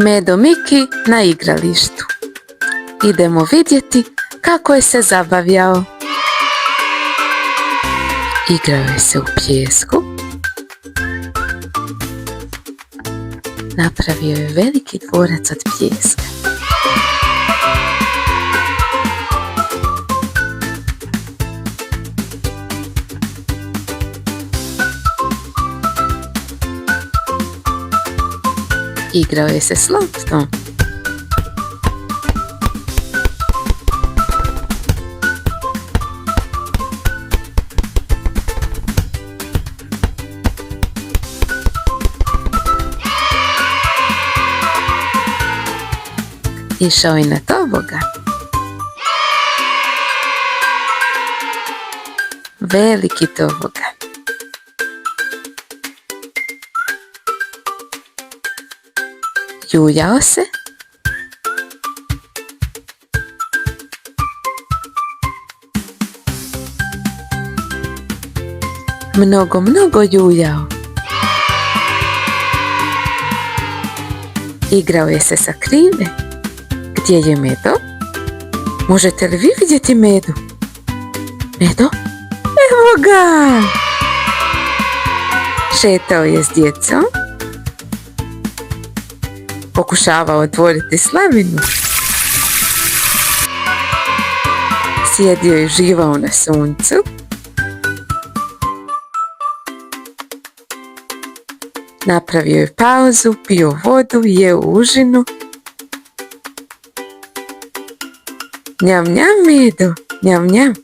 Medo Miki na igralištu. Idemo vidjeti kako je se zabavljao. Igrao je se u pijesku. Napravio je veliki dvorac od pijeska. Igrao je se s loptom. Išao je na tobogan. Veliki tobogan. Ljuljao se. Mnogo ljuljao. Igrao je se sa krive. Gdje je Medo? Možete li vi vidjeti Medu? Medo? Evo ga! Šetao je s djecom. Pokušavao otvoriti slavinu. Sjedio i uživao na suncu. Napravio je pauzu, pio vodu, jeo užinu. Njam, njam, Medo, njam, njam.